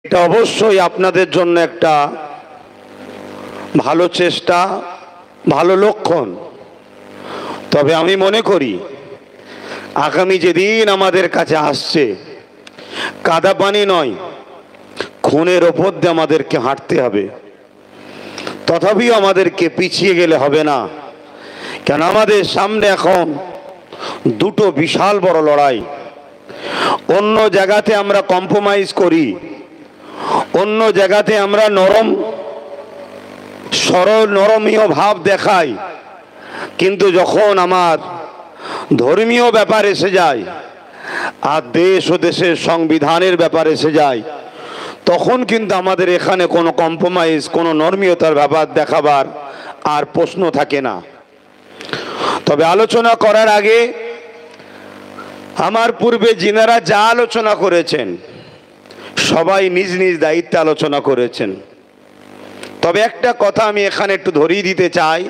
এটা অবশ্যই আপনাদের জন্য একটা ভালো চেষ্টা, ভালো লক্ষণ। তবে আমি মনে করি আগামী যেদিন আমাদের কাছে আসছে, কাদা পানি নয়, খুনের ওপর দিয়ে আমাদেরকে হাঁটতে হবে। তথাপিও আমাদেরকে পিছিয়ে গেলে হবে না, কেন আমাদের সামনে এখন দুটো বিশাল বড় লড়াই। অন্য জায়গাতে আমরা কম্প্রোমাইজ করি, অন্য জায়গাতে আমরা নরমীয় ভাব দেখাই, কিন্তু যখন আমার ধর্মীয় ব্যাপার এসে যায় আর দেশ ও দেশের সংবিধানের ব্যাপার এসে যায়, তখন কিন্তু আমাদের এখানে কোনো কম্প্রোমাইজ, কোনো নরমীয়তার ব্যাপার দেখাবার আর প্রশ্ন থাকে না। তবে আলোচনা করার আগে আমার পূর্বে যিনারা যা আলোচনা করেছেন সবাই নিজ নিজ দায়িত্বে আলোচনা করেছেন। তবে একটা কথা আমি এখানে একটু ধরিয়ে দিতে চাই।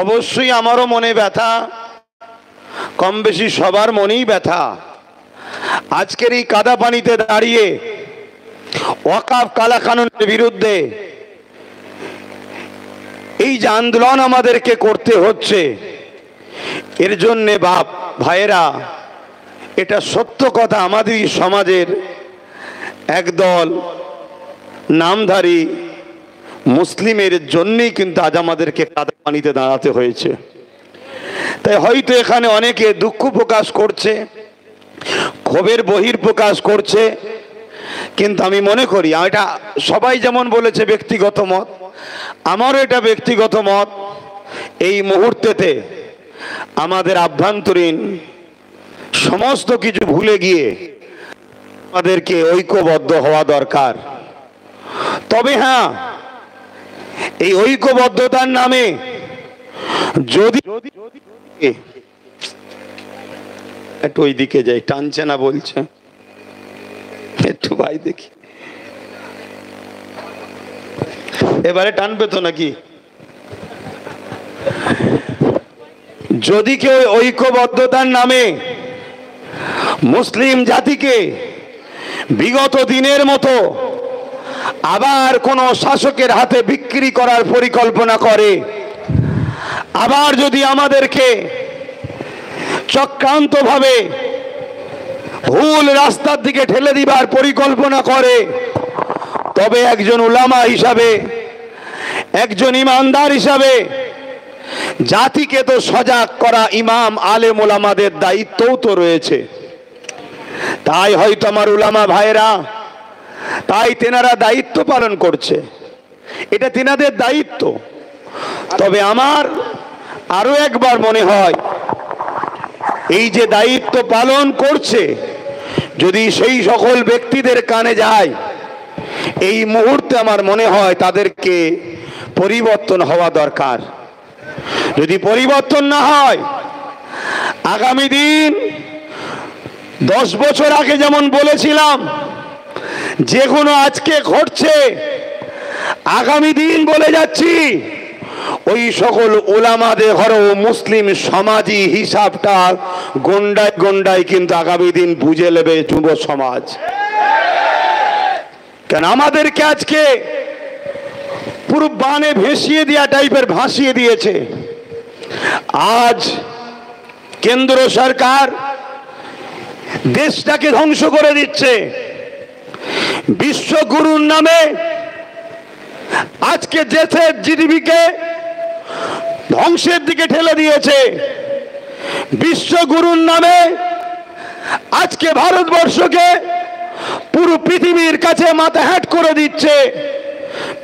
অবশ্যই আমারও মনে ব্যথা, কম বেশি সবার মনেই ব্যথা। আজকের এই কাদা পানিতে দাঁড়িয়ে ওয়াকফ কালাকানুনের বিরুদ্ধে এই যে আন্দোলন আমাদেরকে করতে হচ্ছে, এর জন্যে বাপ ভাইয়েরা, এটা সত্য কথা, আমাদের সমাজের একদল নামধারী মুসলিমের জন্যই কিন্তু আজ আমাদেরকে কাদা পানিতে দাঁড়াতে হয়েছে। তাই হয়তো এখানে অনেকে দুঃখ প্রকাশ করছে, ক্ষোভের বহির প্রকাশ করছে, কিন্তু আমি মনে করি, এটা সবাই যেমন বলেছে ব্যক্তিগত মত, আমারও এটা ব্যক্তিগত মত, এই মুহূর্তেতে আমাদের আভ্যন্তরীণ সমস্ত কিছু ভুলে গিয়ে আমাদেরকে ঐক্যবদ্ধ হওয়া দরকার। তবে হ্যাঁ, এই ঐক্যবদ্ধতার নামে যদি একটু ওই দিকে যাই, টানছে না বলছে, একটু ভাই দেখি এবারে টানবে তো নাকি? যদি কেউ ঐক্যবদ্ধতার নামে মুসলিম জাতিকে বিগত দিনের মতো আবার কোন শাসকের হাতে বিক্রি করার পরিকল্পনা করে, আবার যদি আমাদেরকে চক্রান্তভাবে ভুল রাস্তার দিকে ঠেলে দিবার পরিকল্পনা করে, তবে একজন উলামা হিসাবে, একজন ইমানদার হিসাবে জাতিকে তো সজাগ করা ইমাম আলেম উলামাদের দায়িত্বও তো রয়েছে। তাই হয়তো আমার উলামা ভাইরা, তাই তেনারা দায়িত্ব পালন করছে, এটা তেনাদের দায়িত্ব। তবে আমার আরো একবার মনে হয়, এই যে দায়িত্ব পালন করছে, যদি সেই সকল ব্যক্তিদের কানে যায়, এই মুহূর্তে আমার মনে হয় তাদেরকে পরিবর্তন হওয়া দরকার। যদি পরিবর্তন না হয়, আগামী দিন 10 বছর আগে যেমন বলেছিলাম, যেগুলো আজকে ঘটছে, আগামী দিন বলে যাচ্ছি, ওই সকল উলামাদের ঘরেও মুসলিম সমাজই হিসাবটা গন্ডায় গন্ডায় কিন্তু আগামী দিন বুঝে নেবে যুব সমাজ। কেন আমাদেরকে আজকে পুরো বানে ভেসিয়ে দেওয়া টাইপের ভাসিয়ে দিয়েছে। আজ কেন্দ্র সরকার দেশটাকে ধ্বংস করে দিচ্ছে, বিশ্বগুরুর নামে আজকে দেশের জিডিপিকে ধ্বংসের দিকে ঠেলে দিয়েছে। বিশ্বগুরুর নামে আজকে ভারতবর্ষকে পুরো পৃথিবীর কাছে মাথা হ্যাট করে দিচ্ছে।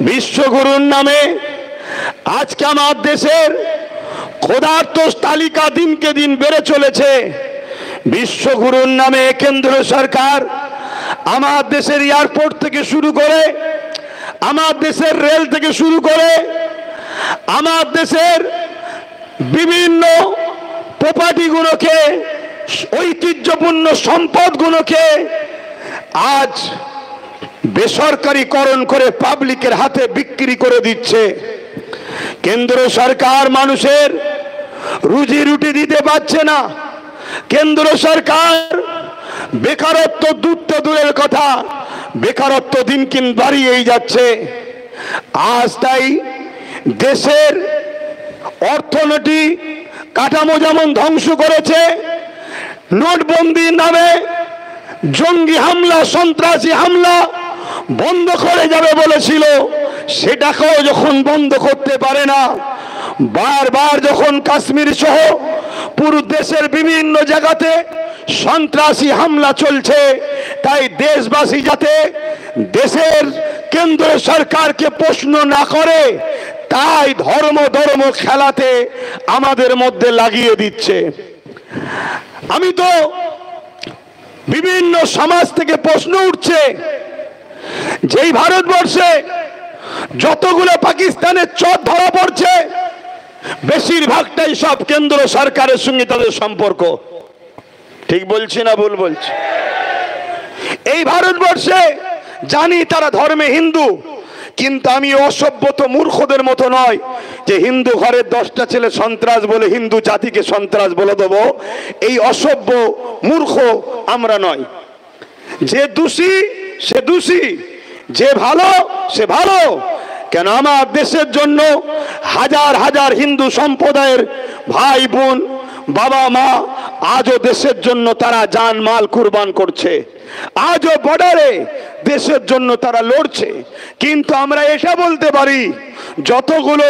বিশ্বগুরুর নামে আজকে আমার দেশের ক্ষুধার্ত তালিকা দিনকে দিন বেড়ে চলেছে। বিশ্বগুরুর নামে কেন্দ্র সরকার আমার দেশের এয়ারপোর্ট থেকে শুরু করে, আমার দেশের রেল থেকে শুরু করে, আমার দেশের বিভিন্ন প্রপার্টিগুলোকে, ঐতিহ্যপূর্ণ সম্পদগুলোকে আজ বেসরকারীকরণ করে পাবলিকের হাতে বিক্রি করে দিচ্ছে। কেন্দ্র সরকার মানুষের রুজি রুটি দিতে পারছে না। কেন্দ্র সরকার বেকারত্ব দূরের কথা, বেকারত্ব দিনকিন বাড়িয়েই যাচ্ছে। আজ তাই দেশের অর্থনৈতিক কাঠামো যেমন ধ্বংস করেছে, নোটবন্দির নামে জঙ্গি হামলা, সন্ত্রাসী হামলা বন্ধ করে যাবে বলেছিল, সেটাকেও যখন বন্ধ করতে পারে না, বারবার যখন কাশ্মীর সহ পুরো দেশের বিভিন্ন জায়গাতে সন্ত্রাসী হামলা চলছে, তাই দেশবাসী যাতে দেশের কেন্দ্র সরকারকে প্রশ্ন না করে, তাই ধর্ম খেলাতে আমাদের মধ্যে লাগিয়ে দিচ্ছে। আমি তো বিভিন্ন সমাজ থেকে প্রশ্ন উঠছে, যেই ভারতবর্ষে যতগুলো পাকিস্তানের চর ধরা পড়ছে, বেশিরভাগটাই সব কেন্দ্র সরকারের সঙ্গে তাদের সম্পর্ক। ঠিক বলছি না ভুল বলছি? এই ভারতবর্ষে জানি তারা ধর্মে হিন্দু, কিন্তু আমি অসভ্য তো মূর্খদের মতো নয় যে হিন্দু ঘরের 10টা ছেলে সন্ত্রাস বলে হিন্দু জাতিকে সন্ত্রাস বলে দেবো। এই অসভ্য মূর্খ আমরা নয়। যে দোষী সে দোষী, যে ভালো সে ভালো। কেন আমার দেশের জন্য হাজার হাজার হিন্দু সম্প্রদায়ের ভাই বোন বাবা মা আজও দেশের জন্য তারা জান মাল কুরবান করছে, আজও বর্ডারে দেশের জন্য তারা লড়ছে। কিন্তু আমরা এটা বলতে পারি, যতগুলো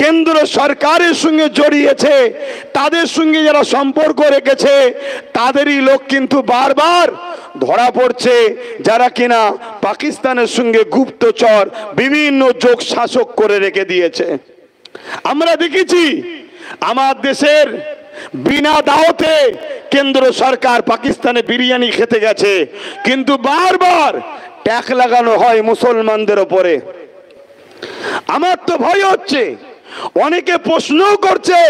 কেন্দ্র সরকারের সঙ্গে জড়িয়েছে, তাদের সঙ্গে যারা সম্পর্ক রেখেছে, তাদেরই লোক কিন্তু বারবার ধরা পড়ছে, যারা কিনা পাকিস্তানের সঙ্গে গুপ্তচর বিভিন্ন যোগ শাসক করে রেখে দিয়েছে। আমরা দেখেছি আমার দেশের বিনা দাওয়াতে কেন্দ্র সরকার পাকিস্তানে বিরিয়ানি খেতে গেছে, কিন্তু বারবার ট্যাক্স লাগানো হয় মুসলমানদের ওপরে। আমার তো ভয় হচ্ছে, অনেকে প্রশ্নও করছে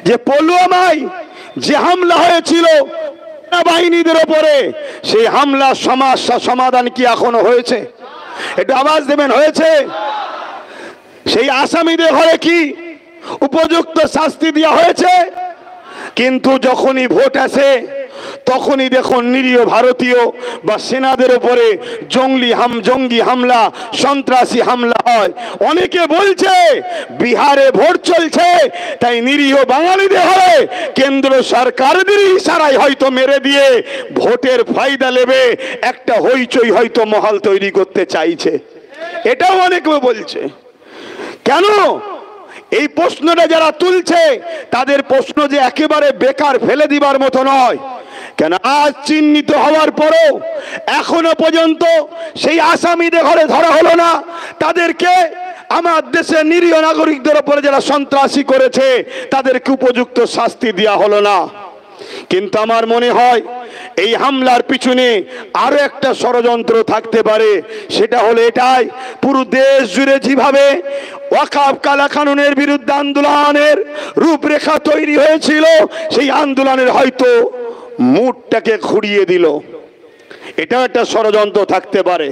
যে পুলওয়ামায় যে হামলা হয়েছিল বাহিনীদের ওপরে, সেই হামলার সমস্যা সমাধান কি এখনো হয়েছে? একটু আওয়াজ দেবেন, হয়েছে? সেই আসামিদের ঘরে কি উপযুক্ত শাস্তি দেওয়া হয়েছে? কিন্তু যখনই ভোট আসে তখনই দেখুন নিরীহ ভারতীয় বা সেনাদের উপরে জঙ্গি হামলা, সন্ত্রাসী হামলা হয়। অনেকে বলছে বিহারে ভোট চলছে, তাই নিরীহ বাঙালিদের হয়ে কেন্দ্র সরকারদের ইশারায় হয়তো মেরে দিয়ে ভোটের ফায়দা নেবে, একটা হইচই হয়তো মহল তৈরি করতে চাইছে। এটাও অনেকে বলছে। কেন এই প্রশ্নটা যারা তুলছে, তাদের প্রশ্ন যে একেবারে বেকার ফেলে দিবার মতো নয়। কেন আজ চিহ্নিত হওয়ার পরও এখনো পর্যন্ত সেই আসামিদের ঘরে ধরা হলো না, তাদেরকে আমার দেশের নিরীহ নাগরিকদের উপরে যারা সন্ত্রাসী করেছে তাদেরকে উপযুক্ত শাস্তি দেওয়া হলো না। কিন্তু আমার মনে হয় এই হামলার পিছনে আরো একটা ষড়যন্ত্র থাকতে পারে। সেটা হলো এটাই, পুরো দেশ জুড়ে যেভাবে ওয়াকফ কালা কানুনের বিরুদ্ধে আন্দোলনের রূপরেখা তৈরি হয়েছিল, সেই আন্দোলনের হয়তো মুডটাকে ঘুরিয়ে দিল। এটাও একটা ষড়যন্ত্র থাকতে পারে।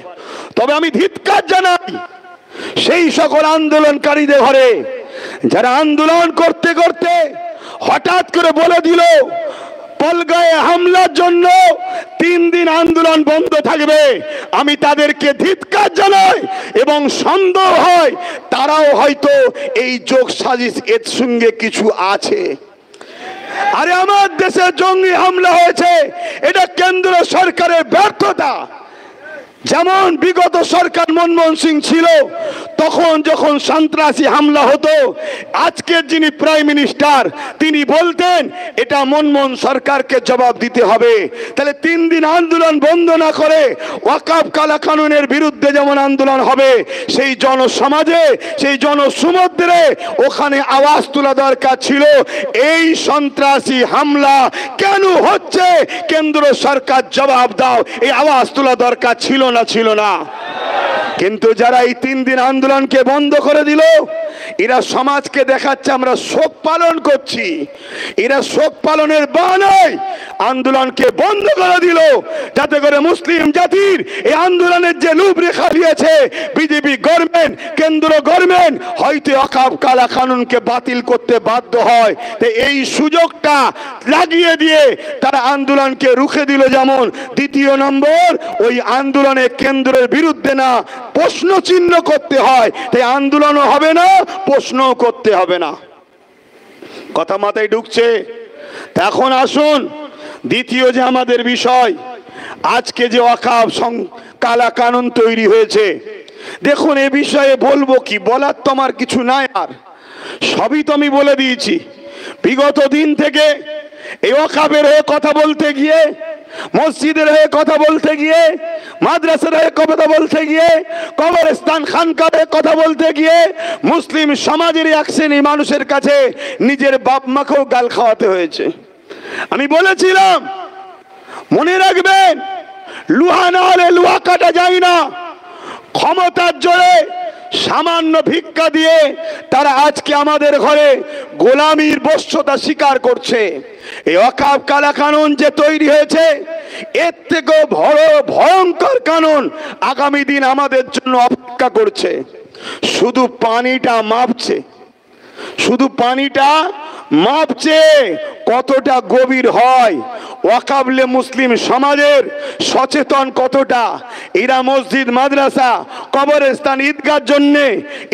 তবে আমি ধিক্কার জানাই সেই সকল আন্দোলনকারীদের ঘরে যারা আন্দোলন করতে করতে হঠাৎ করে বলে দিল পলগায়ে হামলার জন্য 3 দিন আন্দোলন বন্ধ থাকবে। আমি তাদেরকে ধিক্কার জানাই এবং সন্দেহ হয় তারাও হয়তো এই যোগ সাজিশ এর সঙ্গে কিছু আছে। আরে আমার দেশে জঙ্গি হামলা হয়েছে, এটা কেন্দ্র সরকারের ব্যর্থতা। যেমন বিগত সরকার মনমোহন সিং ছিল, তখন যখন সন্ত্রাসী হামলা হতো, আজকের যিনি প্রাইম মিনিস্টার তিনি বলতেন এটা মনমোহন সরকারকে জবাব দিতে হবে। তাহলে 3 দিন আন্দোলন বন্ধ না করে ওয়াকফ কালা কানুনের বিরুদ্ধে যেমন আন্দোলন হবে, সেই জনসমাজে সেই জনসমুদ্রে ওখানে আওয়াজ তোলা দরকার ছিল, এই সন্ত্রাসী হামলা কেন হচ্ছে কেন্দ্র সরকার জবাব দাও, এই আওয়াজ তোলা দরকার ছিল না? কিন্তু যারা এই 3 দিন আন্দোলনকে বন্ধ করে দিল, এরা সমাজকে দেখাচ্ছে আমরা শোক পালন করছি। এরা শোক পালনের বাহানায় আন্দোলনকে বন্ধ করে দিল, যাতে করে মুসলিম জাতির এই আন্দোলনের যে রূপরেখা দিয়েছে বিজেপি গভর্নমেন্ট, কেন্দ্র গভর্নমেন্ট, হয়তো ওয়াকফ কালা কানুনকে বাতিল করতে বাধ্য হয়। তো এই সুযোগটা লাগিয়ে দিয়ে তারা আন্দোলনকে রুখে দিল। যেমন দ্বিতীয় নম্বর, ওই আন্দোলনে কেন্দ্রের বিরুদ্ধে না প্রশ্ন চিহ্ন করতে হয়, তাই আন্দোলনও হবে না, প্রশ্নও করতে হবে না। কথা মাথায় ঢুকছে? এখন আসুন দ্বিতীয় যে আমাদের বিষয়, আজকে যে ওয়াকফ কালা কানুন তৈরি হয়েছে, দেখুন এ বিষয়ে বলবো কি, বলার তো আমার কিছু নাই, আর সবই তো আমি বলে দিয়েছি। বিগত দিন থেকে এই ওয়াকফের হয়ে কথা বলতে গিয়ে, মসজিদের হয়ে কথা বলতে গিয়ে, মাদ্রাসার হয়ে কথা বলতে গিয়ে, কবরস্থান খানকার হয়ে কথা বলতে গিয়ে মুসলিম সমাজের এক শ্রেণী মানুষের কাছে নিজের বাপ মাকেও গাল খাওয়াতে হয়েছে। আমি বলেছিলাম, মনে রাখবেন, লোহা না হলে লোহা কাটা যায় না। ক্ষমতার জোরে সামান্য ভিক্ষা দিয়ে তারা আজকে আমাদের ঘরে গোলামির বশ্যতা স্বীকার করছে। এই ওয়াকফ কালা কানুন যে তৈরি হয়েছে, এর থেকেও বড় ভয়ঙ্কর কানুন আগামী দিন আমাদের জন্য অপেক্ষা করছে। শুধু পানিটা মাপছে, শুধু পানিটা মাপছে কতটা গভীর হয়। ওয়াকফে মুসলিম সমাজের সচেতন কতটা, এরা মসজিদ মাদ্রাসা কবরস্থান ঈদগাহর জন্য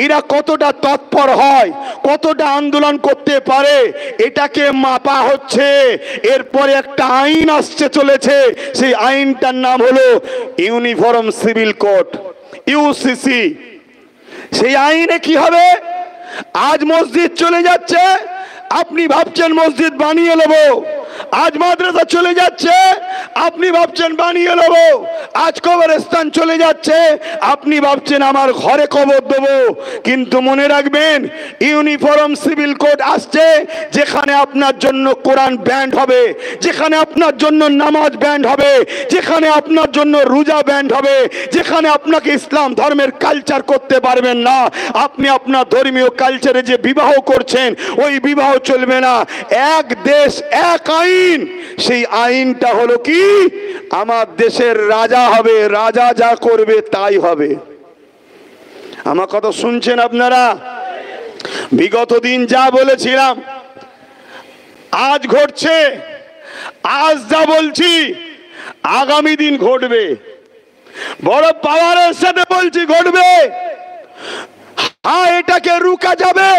এরা কতটা তৎপর হয়, কতটা আন্দোলন করতে পারে, এটাকে মাপা হচ্ছে। এরপরে একটা আইন আসছে চলেছে, সেই আইনটার নাম হলো ইউনিফর্ম সিভিল কোড, ইউসিসি। সেই আইনে কি হবে? আজ মসজিদ চলে যাচ্ছে, আপনি ভাবছেন মসজিদ বানিয়ে নেব। আজ মাদ্রাসা চলে যাচ্ছে, আপনি ভাবছেন বানিয়ে নেব। আজ কবরস্থান চলে যাচ্ছে, আপনি ভাবছেন আমার ঘরে কবর দেব। কিন্তু মনে রাখবেন, ইউনিফর্ম সিভিল কোড আসছে, যেখানে আপনার জন্য কোরআন ব্যান্ড হবে, যেখানে আপনার জন্য নামাজ ব্যান্ড হবে, যেখানে আপনার জন্য রোজা ব্যান্ড হবে, যেখানে আপনাকে ইসলাম ধর্মের কালচার করতে পারবেন না। আপনি আপনার ধর্মীয় কালচারে যে বিবাহ করছেন, ওই বিবাহ চলবে না। এক দেশ এক আইন, সেই আইনটা হলো কি, আমার দেশের রাজা হবে, রাজা যা করবে তাই হবে। আমার কথা শুনছেন আপনারা? বিগত দিন যা বলেছিলাম আজ ঘটছে, আজ যা বলছি আগামী দিন ঘটবে। বড় পাওয়ারের সাথে বলছি ঘটবে। হ্যাঁ, এটাকে রুকা যাবে।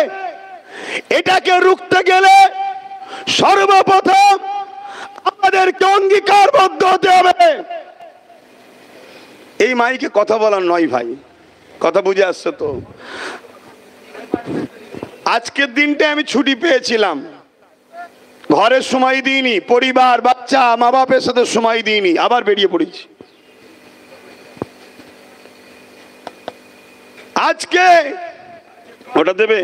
এটাকে রুখতে গেলে সর্বপ্রথম আমাদেরকে অঙ্গীকারবদ্ধ হতে হবে। এই মাইকে কথা বলার নয় ভাই, কথা বুঝে আসছে তো? আজকের দিনটা আমি ছুটি পেয়েছিলাম, ঘরের সময় দিইনি, পরিবার বাচ্চা মা বাপের সাথে সময় দিইনি, আবার বেরিয়ে পড়েছি। আজকে ওটা দেবে।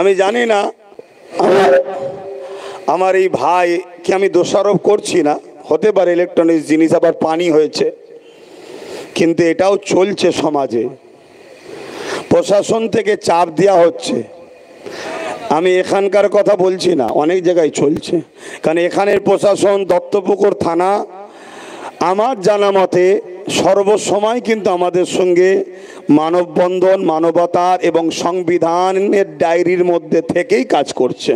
আমি জানি না, আমার এই ভাইকে আমি দোষারোপ করছি না, হতে পারে ইলেকট্রনিক্স জিনিস, আবার পানি হয়েছে, কিন্তু এটাও চলছে সমাজে। প্রশাসন থেকে চাপ দেওয়া হচ্ছে। আমি এখানকার কথা বলছি না, অনেক জায়গায় চলছে। কারণ এখানের প্রশাসন, দত্তপুকুর থানা, আমার জানা মতে সর্বসময় কিন্তু আমাদের সঙ্গে মানববন্ধন, মানবতার এবং সংবিধানের ডায়েরির মধ্যে থেকেই কাজ করছে।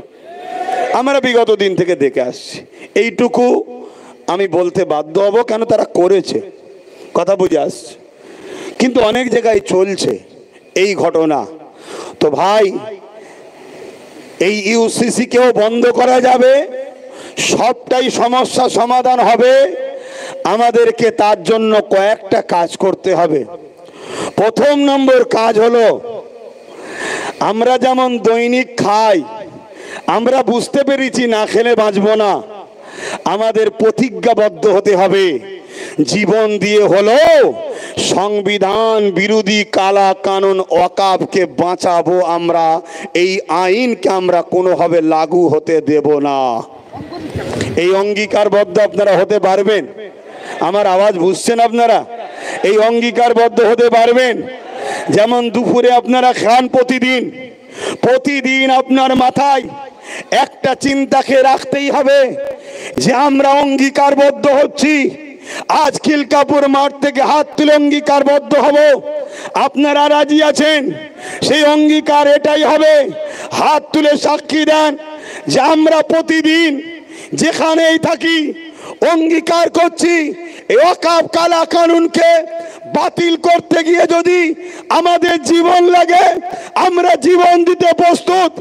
আমরা বিগত দিন থেকে দেখে আসছি। এইটুকু আমি বলতে বাধ্য হব, কেন তারা করেছে, কথা বুঝে আসছে। কিন্তু অনেক জায়গায় চলছে এই ঘটনা। তো ভাই, এই ইউসিসিকেও বন্ধ করা যাবে, সবটাই সমস্যা সমাধান হবে। আমাদেরকে তার জন্য কয়েকটা কাজ করতে হবে। প্রথম নম্বর কাজ হলো, আমরা যেমন দৈনিক খাই, আমরা বুঝতে পেরেছি না খেলে বাঁচবো না। আমাদের প্রতিজ্ঞাবদ্ধ হতে হবে, জীবন দিয়ে হলো সংবিধান বিরোধী কালা কানুন ওয়াকফকে বাঁচাবো। আমরা এই আইনকে আমরা কোনোভাবে লাগু হতে দেব না। এই অঙ্গীকারবদ্ধ আপনারা হতে পারবেন? আমার আওয়াজ বুঝছেন আপনারা? এই অঙ্গীকারবদ্ধ হতে পারবেন? যেমন দুপুরে আপনারা খান প্রতিদিন, প্রতিদিন আপনার মাথায় একটা চিন্তাকে রাখতেই হবে যে আমরা অঙ্গীকারবদ্ধ হচ্ছি, আজ খিলকাপুর মাঠ থেকে হাত তুলে অঙ্গীকারবদ্ধ হব। আপনারা রাজি আছেন? সেই অঙ্গীকার এটাই হবে, হাত তুলে সাক্ষী দেন যে আমরা প্রতিদিন যেখানেই থাকি অঙ্গীকার করছি এই ওয়াকফ কালা কানুনকে বাতিল করতে গিয়ে যদি আমাদের জীবন লাগে আমরা জীবন দিতে প্রস্তুত।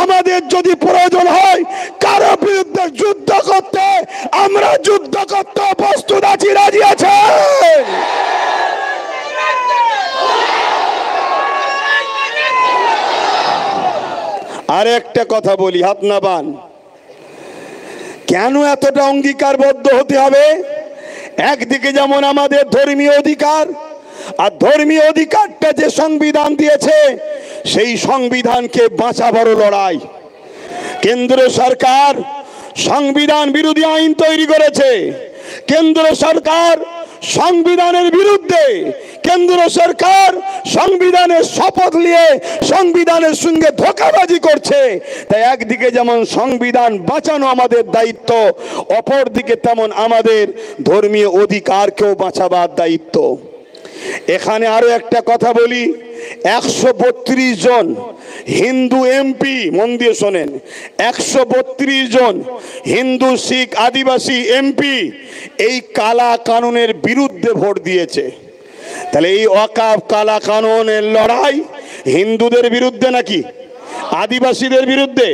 আমাদের যদি প্রয়োজন হয় কারো বিরুদ্ধে যুদ্ধ করতে আমরা যুদ্ধ করতে প্রস্তুত আছি, রাজি আছে? আর একটা কথা বলি, হাত না বান, কেন এতটা অঙ্গীকারবদ্ধ হতে হবে? একদিকে যেমন আমাদের ধর্মীয় অধিকার, আর ধর্মীয় অধিকারটা যে সংবিধান দিয়েছে সেই সংবিধানকে বাঁচাবার লড়াই। কেন্দ্র সরকার সংবিধান বিরোধী আইন তৈরি করেছে, কেন্দ্র সরকার সংবিধানের বিরুদ্ধে, কেন্দ্র সরকার সংবিধানের শপথ নিয়ে সংবিধানের সঙ্গে ধোঁকাবাজি করছে। তাই একদিকে যেমন সংবিধান বাঁচানো আমাদের দায়িত্ব, অপরদিকে তেমন আমাদের ধর্মীয় অধিকারকেও বাঁচাবার দায়িত্ব। এখানে আরো একটা কথা বলি, 132 জন হিন্দু এমপি, মন দিয়ে শোনেন, 132 জন হিন্দু শিখ আদিবাসী এমপি এই কালা কানুনের বিরুদ্ধে ভোট দিয়েছে। তাহলে এই ওয়াকফ কালা কানুনের লড়াই হিন্দুদের বিরুদ্ধে নাকি আদিবাসীদের বিরুদ্ধে,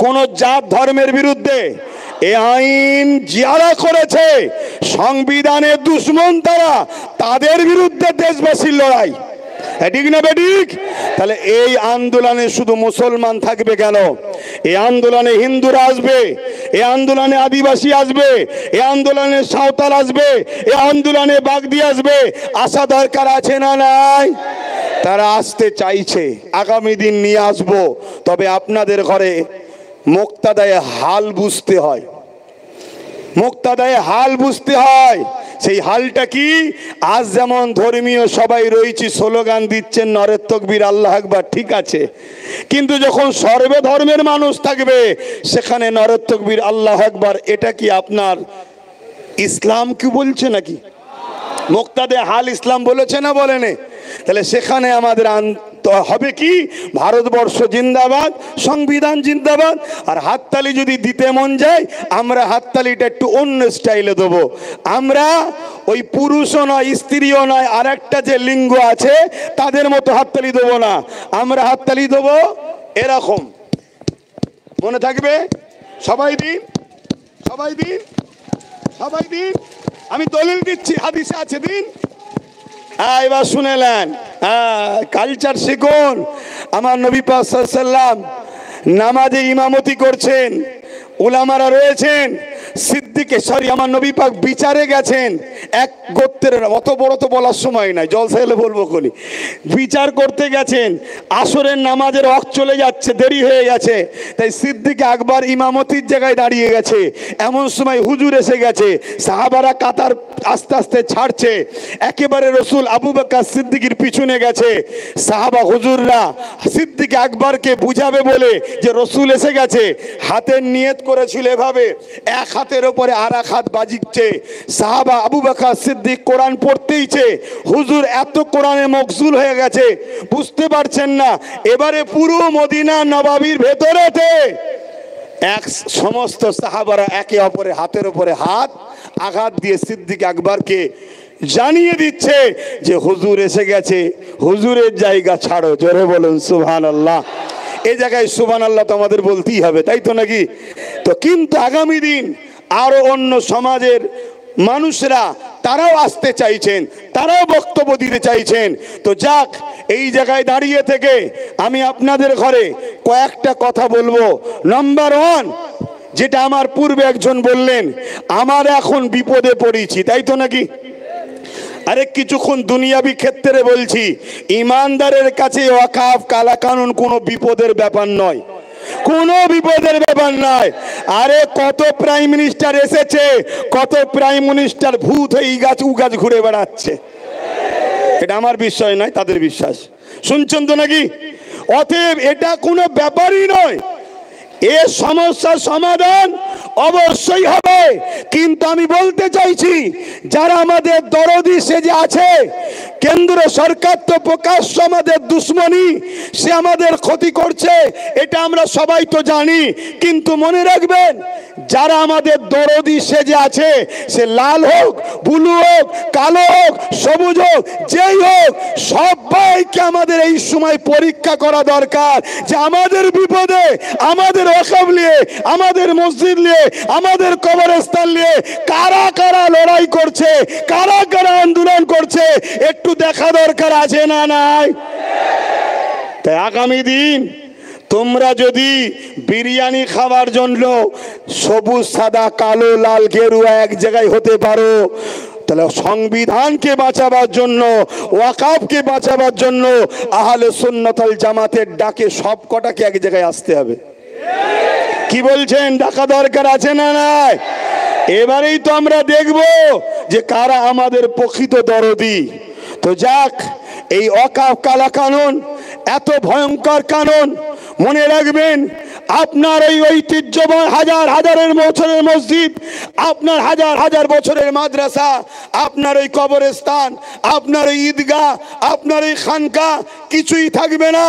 কোন জাত ধর্মের বিরুদ্ধে? এই আইন যারা করেছে সংবিধানের দুশ্মন তারা, তাদের বিরুদ্ধে দেশবাসীর লড়াই, ঠিক না বেঠিক? তাহলে এই আন্দোলনে শুধু মুসলমান থাকবে কেন? এই আন্দোলনে হিন্দুরা আসবে, এই আন্দোলনে আদিবাসী আসবে, এই আন্দোলনে সাঁওতাল আসবে, এই আন্দোলনে বাগদি আসবে। আসা দরকার আছে না নাই? তারা আসতে চাইছে, আগামী দিন নিয়ে আসবো। তবে আপনাদের ঘরে মুক্তাদায় হাল বুঝতে হয়, মুক্তাদায় হাল বুঝতে হয়। সেই হালটা কি? আজ যেমন ধর্মীয় সবাই রয়েছে, স্লোগান দিচ্ছেন নরের তকবীর আল্লাহ আকবার, ঠিক আছে, কিন্তু যখন সর্বে ধর্মের মানুষ থাকবে সেখানে নরের তকবীর আল্লাহ আকবার এটা কি আপনার ইসলাম কি বলছে নাকি? মুক্তাদে হাল ইসলাম বলেছে না বলেনি? তাহলে সেখানে আমাদের হবে কি, ভারতবর্ষ জিন্দাবাদ, সংবিধান জিন্দাবাদ। আর হাততালি যদি দিতে মন যায় আমরা হাততালিটা একটু অন্য স্টাইলে দেবো। আমরা ওই পুরুষও নয় স্ত্রীও নয় আর একটা যে লিঙ্গ আছে তাদের মতো হাততালি দেবো না, আমরা হাততালি দেবো এরকম, মনে থাকবে? সবাই দিন, সবাই দিন, সবাই দিন। আমি দলিল দিচ্ছি, হাদিসে আছে, দিন। এবার শুনেলেন, কালচার শিখুন। আমার নবী পাক সাল্লাল্লাহু আলাইহি ওয়াসাল্লাম নামাজে ইমামতি করছেন, উলামারা রয়েছেন, আমার নবী পাক বিচারে গেছেন এক গোত্রের, অত বড় তো বলার সময় নাই, জলসা এলে বলবো কলি, বিচার করতে গেছেন। আসরের নামাজের ওয়াক্ত চলে যাচ্ছে, দেরি হয়ে গেছে, তাই সিদ্দিক আকবর ইমামতির জায়গায় দাঁড়িয়ে গেছে। এমন সময় হুজুর এসে গেছে, সাহাবারা কাতার আস্তে আস্তে ছাড়ছে, একেবারে রসুল আবু বকর সিদ্দিকের পিছনে গেছে। সাহাবা হুজুররা সিদ্দিক আকবরকে বুঝাবে বলে যে রসুল এসে গেছে, হাতের নিয়ত করেছিল এভাবে, এক হাতের উপরে আর এক হাত বাজিচ্ছে। সাহাবা আবু বকর সিদ্দিক কোরআন পড়তেইছে, হুজুর এত কোরআনে মকসুল হয়ে গেছে বুঝতে পারছেন না। এবারে পুরো মদিনা নবাবির ভেতরেতে এক সমস্ত সাহাবারা একে অপরে হাতের উপরে হাত আঘাত দিয়ে সিদ্দিক আকবরকে জানিয়ে দিচ্ছে যে হুজুর এসে গেছে, হুজুরের জায়গা ছাড়ো। জোরে বলুন সুবহানাল্লাহ। এই জায়গায় সুবহানাল্লাহ তো আমাদের বলতেই হবে, তাই তো নাকি? তো কিন্তু আগামী দিন আরো অন্য সমাজের মানুষরা তারাও আসতে চাইছেন, তারাও বক্তব্য দিতে চাইছেন। তো যাক, এই জায়গায় দাঁড়িয়ে থেকে আমি আপনাদের ঘরে কয়েকটা কথা বলবো। নাম্বার 1, যেটা আমার পূর্বে একজন বললেন, আমার এখন বিপদে পড়েছি, তাই তো নাকি? আরে কিছুক্ষণ দুনিয়াবি ক্ষেত্রে বলছি, ইমানদারের কাছে ওয়াকফ কালা কানুন কোনো বিপদের ব্যাপার নয়। কোনো বিপদের ব্যাপার নয়। আরে কত প্রাইম মিনিস্টার এসেছে, কত প্রাইম মিনিস্টার ভূত হয়ে এই গাছ উ গাছ ঘুরে বেড়াচ্ছে। এটা আমার বিষয় নয়, তাদের বিশ্বাস। শুনছেন তো নাকি? অতএব এটা কোনো ব্যাপারই নয়। এ সমস্যার সমাধান অবশ্যই হবে। কিন্তু আমি বলতে চাইছি, যারা আমাদের দরদি সেজে আছে, কেন্দ্র সরকার তো প্রকাশ্য আমাদের দুশ্মনী, সে আমাদের ক্ষতি করছে, এটা আমরা সবাই তো জানি। কিন্তু মনে রাখবেন, যারা আমাদের দরদি সেজে আছে, সে লাল হোক, ব্লু হোক, কালো হোক, সবুজ হোক, যেই হোক, সবাইকে আমাদের এই সময় পরীক্ষা করা দরকার যে আমাদের বিপদে, আমাদের ওয়াকফ নিয়ে, আমাদের মসজিদ নিয়ে, আমাদের কবরস্থান নিয়ে কারা কারা লড়াই করছে, কারা কারা আন্দোলন করছে, একটু দেখা দরকার আছে না নাই? তাই আগামী দিন তোমরা যদি বিরিয়ানি খাওয়ার জন্য সবুজ, সাদা, কালো, লাল, গেরুয়া এক জায়গায় হতে পারো, তাহলে সংবিধানকে বাঁচাবার জন্য, ওয়াকফকে বাঁচাবার জন্য আহলে সুন্নাত ওয়াল জামাতের ডাকে সব কটাকে এক জায়গায় আসতে হবে। কি বলছেন? ডাকা দরকার আছে না নাই? এবারেই তো আমরা দেখব যে কারা আমাদের প্রকৃত দরদি। তো যাক, এই ওয়াকফ কালা কানুন এত ভয়ঙ্কর কানুন। মনে রাখবেন, আপনার এই ঐতিহ্যবান হাজার হাজারের বছরের মসজিদ, আপনার হাজার হাজার বছরের মাদ্রাসা, আপনার ওই কবরস্থান, আপনার ওই ঈদগাহ, আপনার ওই খানকা কিছুই থাকবে না।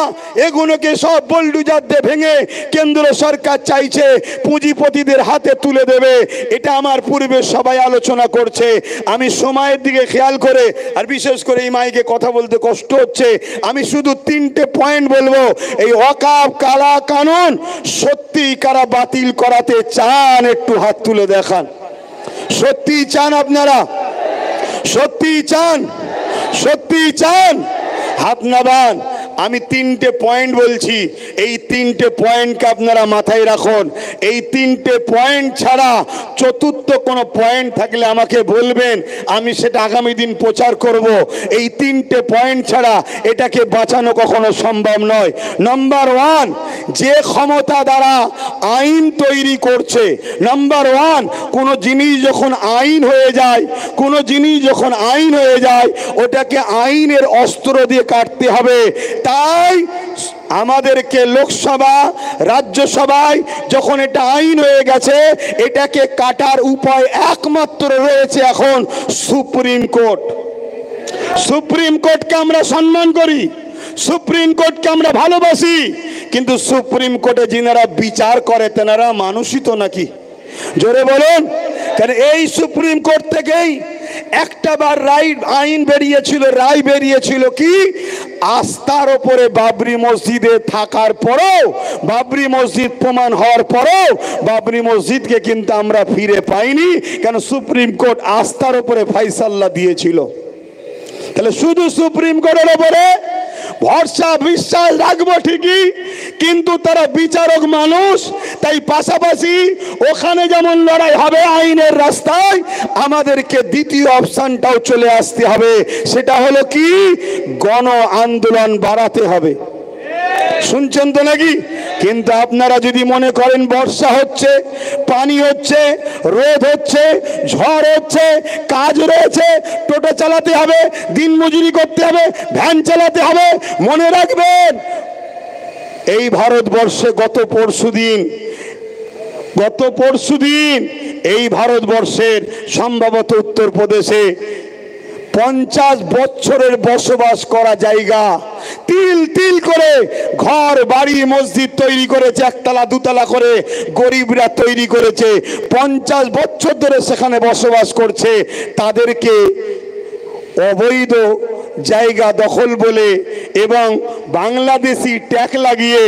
এগুলোকে সব বোলডুজার দিয়ে ভেঙে কেন্দ্র সরকার চাইছে পুঁজিপতিদের হাতে তুলে দেবে। এটা আমার পূর্বে সবাই আলোচনা করছে। আমি সময়ের দিকে খেয়াল করে, আর বিশেষ করে এই মাইকে কথা বলতে কষ্ট হচ্ছে, আমি শুধু 3টে পয়েন্ট বলবো। এই ওয়াকফ কালা কানুন সত্যি কারা বাতিল করাতে চান, একটু হাত তুলে দেখান। সত্যি চান আপনারা? সত্যি চান? সত্যি চান? হাত নামান। আমি 3টে পয়েন্ট বলছি, এই 3টে পয়েন্টকে আপনারা মাথায় রাখুন। এই 3টে পয়েন্ট ছাড়া চতুর্থ কোনো পয়েন্ট থাকলে আমাকে বলবেন, আমি সেটা আগামী দিন প্রচার করব। এই 3টে পয়েন্ট ছাড়া এটাকে বাঁচানো কখনো সম্ভব নয়। নাম্বার 1, যে ক্ষমতা দ্বারা আইন তৈরি করছে, নাম্বার 1, কোনো জিনিস যখন আইন হয়ে যায়, কোনো জিনিস যখন আইন হয়ে যায়, ওটাকে আইনের অস্ত্র দিয়ে কাটতে হবে। তাই আমাদেরকে লোকসভা, রাজ্যসভায় যখন এটা আইন হয়ে গেছে, এটাকে কাটার উপায় একমাত্র রয়েছে এখন সুপ্রিম কোর্ট। সুপ্রিম কোর্টকে আমরা সম্মান করি, সুপ্রিম কোর্টকে আমরা ভালোবাসি, কিন্তু সুপ্রিম কোর্টে যিনারা বিচার করে তেনারা মানুষই তো নাকি? জোরে বলুন। কারণ এই সুপ্রিম কোর্ট থেকেই একটা বার আইন বেরিয়েছিল, রায় বেরিয়েছিল কি, আস্থার ওপরে বাবরি মসজিদে থাকার পরেও, বাবরি মসজিদ প্রমাণ হওয়ার পরেও বাবরি মসজিদকে কিন্তু আমরা ফিরে পাইনি। কেন? সুপ্রিম কোর্ট আস্থার ওপরে ফয়সালা দিয়েছিল। তাহলে শুধু সুপ্রিম কোর্টের ওপরে ভরসা বিশ্বাস রাখবো ঠিকই, কিন্তু তারা বিচারক মানুষ। তাই পাশাপাশি ওখানে যেমন লড়াই হবে আইনের রাস্তায়, আমাদেরকে দ্বিতীয় অপশনটাও চলে আসতে হবে। সেটা হলো কি? গণ আন্দোলন বাড়াতে হবে। শুনছেন তো নাকি? কিন্তু আপনারা যদি মনে করেন বর্ষা হচ্ছে, পানি হচ্ছে, রোদ হচ্ছে, ঝড় হচ্ছে, কাজ রয়েছে, টোটো চালাতে হবে, দিন মজুরি করতে হবে, ভ্যান চালাতে হবে, মনে রাখবেন এই ভারতবর্ষে গত পরশুদিন এই ভারতবর্ষের সম্ভবত উত্তরপ্রদেশে 50 বছরের বসবাস করা জায়গা তিল তিল করে ঘর বাড়ি মসজিদ তৈরি করেছে, একতলা দুতলা করে গরিবরা তৈরি করেছে। 50 বছর ধরে সেখানে বসবাস করছে। তাদেরকে অবৈধ জায়গা দখল বলে এবং বাংলাদেশি ট্যাগ লাগিয়ে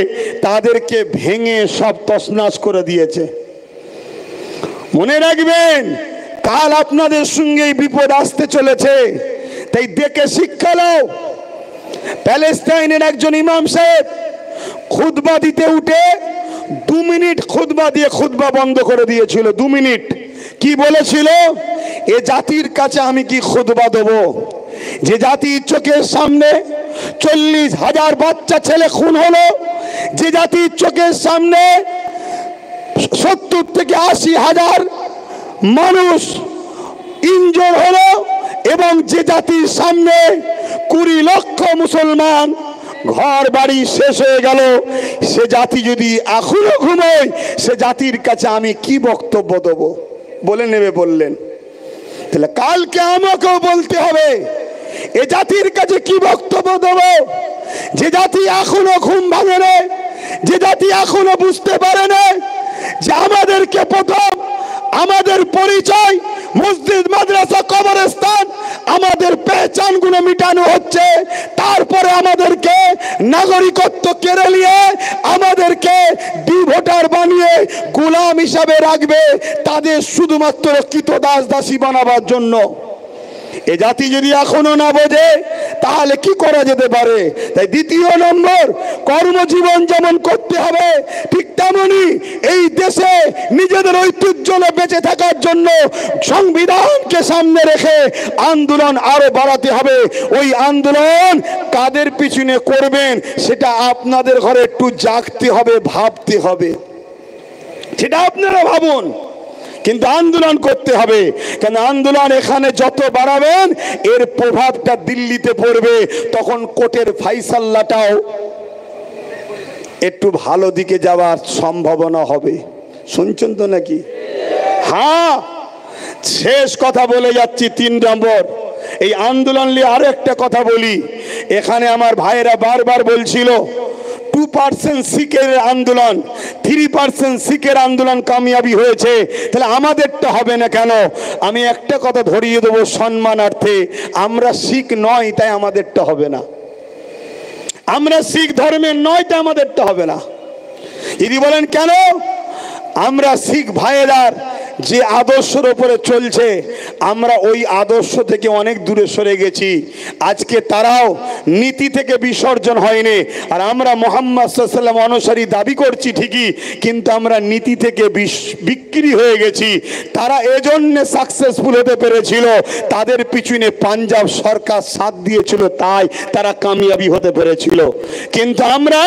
তাদেরকে ভেঙে সব তছনছ করে দিয়েছে। মনে রাখবেন, কাল আপনাদের সঙ্গে বিপদ আসতে চলেছে। তাই দেখে শিক্ষা নাও। প্যালেস্টাইনের একজন ইমাম সাহেব খুতবা দিতে উঠে 2 মিনিট খুতবা দিয়ে খুতবা বন্ধ করে দিয়েছিল। 2 মিনিট। কি বলেছিল? এ জাতির কাছে আমি কি খুতবা দেব, যে জাতির চোখের সামনে 40,000 বাচ্চা ছেলে খুন হলো, যে জাতির চোখের সামনে 70 থেকে 80 হাজার মানুষ ইনজোর হলো, এবং যে জাতির সামনে 20 লক্ষ মুসলমান ঘর বাড়ি শেষ হয়ে গেল, সে জাতি যদি এখনো ঘুমোয়, সে জাতির কাছে আমি কি বক্তব্য দেবো? বলে নেবে বললেন। তাহলে কালকে আমাকেও বলতে হবে এ জাতির কাছে কি বক্তব্য দেবো? যে জাতি এখনো ঘুম ভাঙে না, যে জাতি এখনো বুঝতে পারে না যে আমাদেরকে প্রথম আমাদের পরিচয় মসজিদ, মাদ্রাসা, কবরস্থান, আমাদের পেহচান গুলো মিটানো হচ্ছে, তারপরে আমাদেরকে নাগরিকত্ব কেড়ে নিয়ে আমাদেরকে ভোটার বানিয়ে গোলাম হিসাবে রাখবে, তাদের শুধুমাত্র কৃতদাস দাসী বানাবার জন্য। এ জাতি যদি এখনো না বোঝে তাহলে কি করা যেতে পারে? তাই দ্বিতীয় নম্বর, কর্মজীবন যেমন করতে হবে, ঠিক তেমনি এই দেশে নিজেদের ঐতিহ্য বেঁচে থাকার জন্য সংবিধানকে সামনে রেখে আন্দোলন আরো বাড়াতে হবে। ওই আন্দোলন কাদের পিছনে করবেন সেটা আপনাদের ঘরে একটু জাগতে হবে, ভাবতে হবে। সেটা আপনারা ভাবুন, কিন্তু আন্দোলন করতে হবে। কেন আন্দোলন এখানে যত বাড়াবেন এর প্রভাবটা দিল্লিতে পড়বে, তখন কোর্টের ফাইসাল্লাটাও একটু ভালো দিকে যাওয়ার সম্ভাবনা হবে। শুনছেন তো নাকি? হ্যাঁ, শেষ কথা বলে যাচ্ছি। 3 নম্বর, এই আন্দোলন নিয়ে আরো একটা কথা বলি। এখানে আমার ভাইয়েরা বারবার বলছিল 2% শিখের আন্দোলন, 3% শিখের আন্দোলন কামিয়াবি হয়েছে, তাহলে আমাদেরটা হবে না কেন? আমি একটা কথা ধরিয়ে দেবো সম্মানার্থে, আমরা শিখ নয় তাই আমাদেরটা হবে না। আমরা শিখ ধর্মের নয় তাই আমাদেরটা হবে না। যদি বলেন কেন? আমরা শিখ ভাইয়েরার যে আদর্শের উপরে চলছে, আমরা ওই আদর্শ থেকে অনেক দূরে সরে গেছি। আজকে তারাও নীতি থেকে বিসর্জন হয়নি, আর আমরা মুহাম্মদ সাল্লাল্লাহু আলাইহি ওয়াসাল্লাম অনুসারী দাবি করছি ঠিকই, কিন্তু আমরা নীতি থেকে বিক্রি হয়ে গেছি। তারা এজন্য সাকসেসফুল হতে পেরেছিল, তাদের পিছনে পাঞ্জাব সরকার সাথ দিয়েছিল, তাই তারা কামিয়াবি হতে পেরেছিল। কিন্তু আমরা,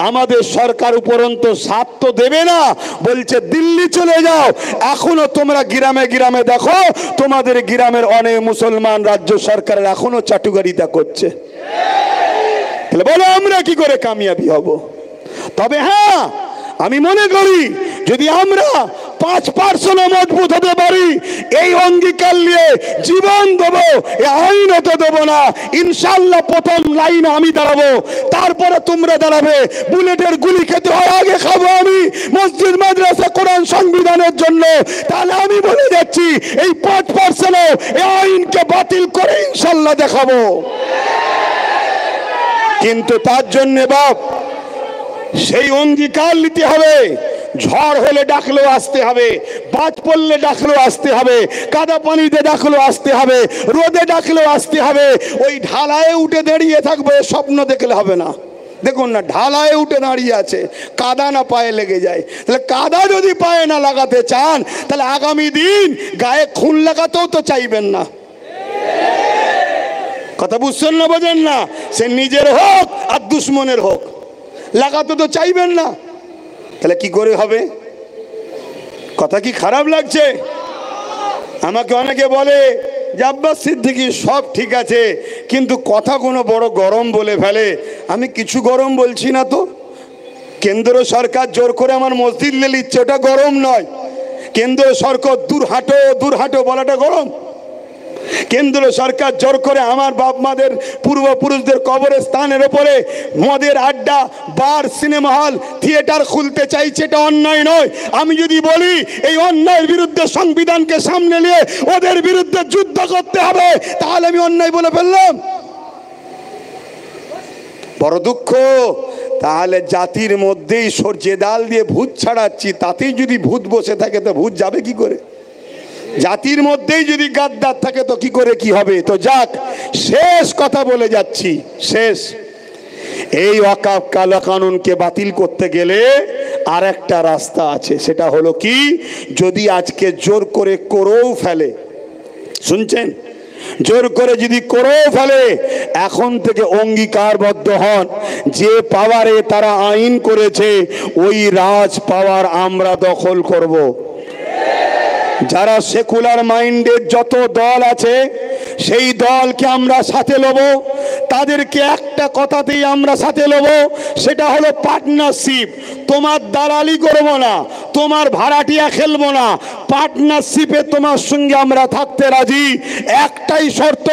আমাদের সরকার উপরন্তু সাথ তো দেবে না, বলছে দিল্লি চলে যাও। এখনো তোমরা গ্রামে গ্রামে দেখো, তোমাদের গ্রামের অনেক মুসলমান রাজ্য সরকারের এখনো চাটুকারিতা করছে। তাহলে বলো আমরা কি করে কামিয়াবি হব? তবে হ্যাঁ, আমি মনে করি যদি আমরা 5% মজবুত হতে পারি, এই অঙ্গীকার নিয়ে জীবন দেবো, এই আইন হতে দেবো না, ইনশাল্লাহ প্রথম লাইনে আমি দাঁড়াবো, তারপরে তোমরা দাঁড়াবে। বুলেটের গুলি খেতে হয়, আগে খাবো আমি মসজিদ, মাদ্রাসা, কোরআন, সংবিধানের জন্য। তাহলে আমি বলে যাচ্ছি এই 5% এই আইনকে বাতিল করে ইনশাল্লাহ দেখাবো। কিন্তু তার জন্য বাপ সেই অঙ্গীকার নিতে হবে। ঝড় হলে ডাকলেও আসতে হবে, বাজ পড়লে ডাকলেও আসতে হবে, কাদা পানিতে ডাকলেও আসতে হবে, রোদে ডাকলেও আসতে হবে। ওই ঢালায় উঠে দাঁড়িয়ে থাকবে স্বপ্ন দেখলে হবে না। দেখুন না, ঢালায় উঠে দাঁড়িয়ে আছে, কাদা না পায়ে লেগে যায়। তাহলে কাদা যদি পায়ে না লাগাতে চান, তাহলে আগামী দিন গায়ে খুন লাগাতেও তো চাইবেন না। কথা বুঝছেন না, বোঝেন না? সে নিজের হোক আর দুশ্মনের হোক, লাগাতে তো চাইবেন না। তাহলে কি করে হবে? কথা কি খারাপ লাগছে? আমাকে অনেকে বলে যে আব্বাস সিদ্দিকী সব ঠিক আছে, কিন্তু কথা কোনো বড় গরম বলে ফেলে। আমি কিছু গরম বলছি না তো। কেন্দ্র সরকার জোর করে আমার মসজিদ নিয়ে নিচ্ছে, ওটা গরম নয়। কেন্দ্র সরকার দূর হাঁটো বলাটা গরম? কেন্দ্র সরকার জোর করে আমার বাপ মাদের পূর্বপুরুষদের কবরস্থানের ওপরে মদের আড্ডা, বার, সিনেমা হল, থিয়েটার খুলতে চাইছে, এটা অন্যায় নয়। আমি যদি বলি এই অন্যায়ের বিরুদ্ধে সংবিধানকে সামনে নিয়ে ওদের বিরুদ্ধে যুদ্ধ করতে হবে, তাহলে আমি অন্যায় বলে ফেললাম। বড় দুঃখ। তাহলে জাতির মধ্যেই সরষে ডাল দিয়ে ভূত ছাড়াচ্ছি, তাতেই যদি ভূত বসে থাকে তো ভূত যাবে কি করে? জাতির মধ্যেই যদি গাদ্দার থাকে তো কি করে কি হবে? তো যাক, শেষ কথা বলে যাচ্ছি, শেষ। এই ওয়াকফ কালা কানুনকে বাতিল করতে গেলে আর একটা রাস্তা আছে, সেটা হলো কি, যদি আজকে জোর করে করেও ফেলে, শুনছেন, জোর করে যদি করে ফেলে, এখন থেকে অঙ্গীকারবদ্ধ হন, যে পাওয়ারে তারা আইন করেছে ওই রাজ পাওয়ার আমরা দখল করব। যারা সেকুলার মাইন্ডের যত দল আছে সেই দলকে আমরা সাথে নেব, তাদেরকে একটা কথাতেই আমরা সাথে নেব, সেটা হলো পার্টনারশিপ। তোমার দালালি করব না, তোমার ভাড়াটিয়া খেলবো না, পার্টনারশিপে তোমার সঙ্গে আমরা থাকতে রাজি। একটাই শর্ত,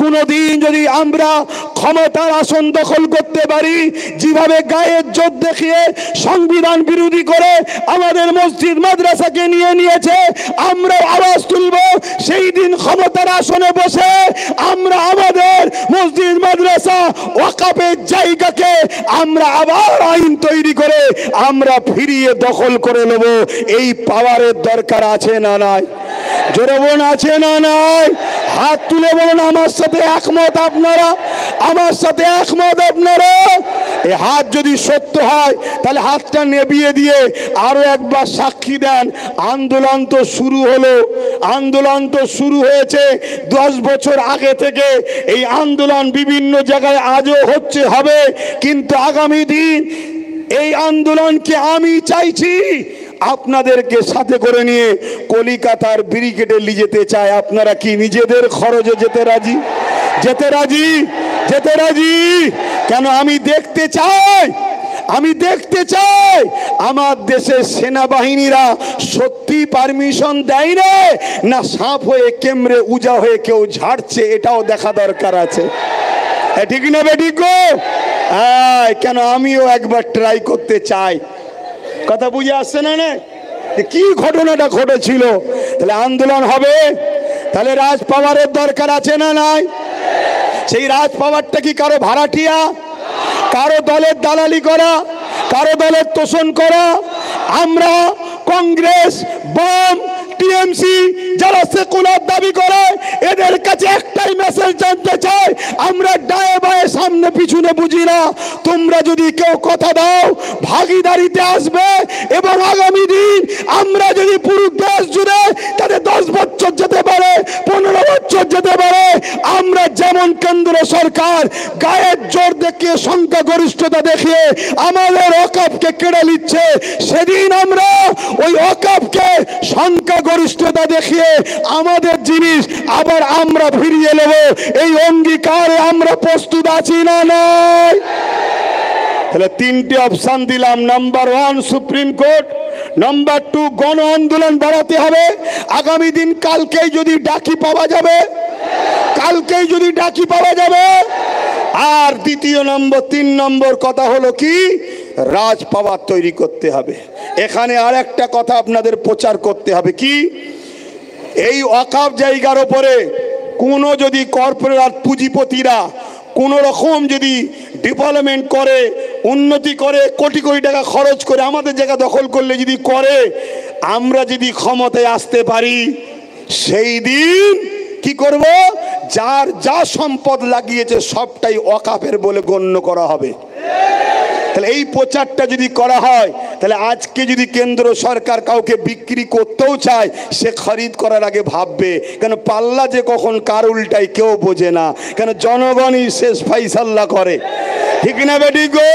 কোনোদিন যদি আমরা ক্ষমতার আসন দখল করতে পারি, যেভাবে গায়ের জোর দেখিয়ে সংবিধান বিরোধী করে আমাদের মসজিদ মাদ্রাসাকে নিয়েছে, আমরা আওয়াজ তুলব। সেই দিন ক্ষমতার আসনে বসে আমরা আমাদের মসজিদ মাদ্রাসা ওয়াকাফের জায়গাকে আমরা আবার আইন তৈরি করে আমরা ফিরিয়ে দখল করে নেব। এই পাওয়ারের দরকার আছে না নাই? জোরে বলুন, আছে না নাই? হাত তুলে বলুন আমার সাথে একমত আপনারা, আমার সাথে একমত আপনারা। এই হাত যদি সত্য হয় তাহলে হাতটা নেবিয়ে দিয়ে আরো একবার সাক্ষী দেন। আন্দোলন তো শুরু হলো, আন্দোলন তো শুরু হয়েছে 10 বছর আগে থেকে। এই আন্দোলন বিভিন্ন জায়গায় আজও হচ্ছে, হবে, কিন্তু আগামী দিন এই আন্দোলনকে আমি চাইছি আপনাদেরকে সাথে করে নিয়ে কলিকাতার ব্রিগেডে নিয়ে যেতে চাই। আপনারা কি নিজেদের খরচে যেতে রাজি? যেতে রাজি? যেতে রাজি? কেন? আমি দেখতে চাই, আমি দেখতে চাই আমার দেশের সেনাবাহিনীরা সত্যি পারমিশন দেয় না সাপ হয়ে কেমরে উজা হয়ে কেউ ঝাড়ছে, এটাও দেখা দরকার আছে। ঠিক না বেটি গো? কেন? আমিও একবার ট্রাই করতে চাই। কথা বুঝে আসছে না? না কি ঘটনাটা ঘটেছিল? তাহলে আন্দোলন হবে, তাহলে রাজ পাওয়ারের দরকার আছে না নাই? সেই রাজ পাওয়ারটা কি কারো ভাড়াটিয়া, কারো দলের দালালি করা, কারো দলের তোষণ করা? আমরা কংগ্রেস, বাম, টিএমসি যারা সেকুলার দাবি করে এদের কাছে একটাই মেসেজ জানতে চাই, আমরা ডায়ে বায়ে সামনে পিছনে বুঝি না। তোমরা যদি কেউ কথা দাও ভাগিদারিতে আসবে, এবং আগামী দিন আমরা যদি পুরো দেশ জুড়ে তাদের 10 বছর যেতে পারে, 15 বছর যেতে পারে, আমরা যেমন কেন্দ্র সরকার গায়ের জোর দেখিয়ে সংখ্যাগরিষ্ঠতা দেখিয়ে আমাদের ওয়াকফকে কেড়ে নিচ্ছে, সেদিন আমরা ওই ওয়াকফকে সংখ্যাগরিষ্ঠতা দেখিয়ে আমাদের জিনিস আবার আমরা ফিরিয়ে নেব। এই অঙ্গীকারে আমরা প্রস্তুত আছি না নাই? তাহলে 3টে অপশন দিলাম। নাম্বার 1 সুপ্রিম কোর্ট, নাম্বার 2 গণ আন্দোলন বাড়াতে হবে। আগামী দিন কালকেই যদি ডাকি পাওয়া যাবে, কালকেই যদি ডাকি পাওয়া যাবে। আর দ্বিতীয় নম্বর, 3 নম্বর কথা হলো কি, রাজ পাওয়ার তৈরি করতে হবে। এখানে আর একটা কথা আপনাদের প্রচার করতে হবে কি, এই ওয়াকফ জায়গার উপরে কোনো যদি কর্পোরেট পুঁজিপতিরা কোনো রকম যদি ডেভেলপমেন্ট করে, উন্নতি করে, কোটি কোটি টাকা খরচ করে আমাদের জায়গা দখল করলে যদি করে, আমরা যদি ক্ষমতায় আসতে পারি, সেই দিন কি করব, যার যা সম্পদ লাগিয়েছে সবটাই ওয়াকফের বলে গণ্য করা হবে। তাহলে এই প্রচারটা যদি করা হয়, তাহলে আজকে যদি কেন্দ্র সরকার কাউকে বিক্রি করতেও চায়, সে খরিদ করার আগে ভাববে, কেন পাল্লা যে কখন কার উল্টায় কেউ বোঝে না, কেন জনগণই শেষ ফাইসাল্লা করে। ঠিক না বেটি গো?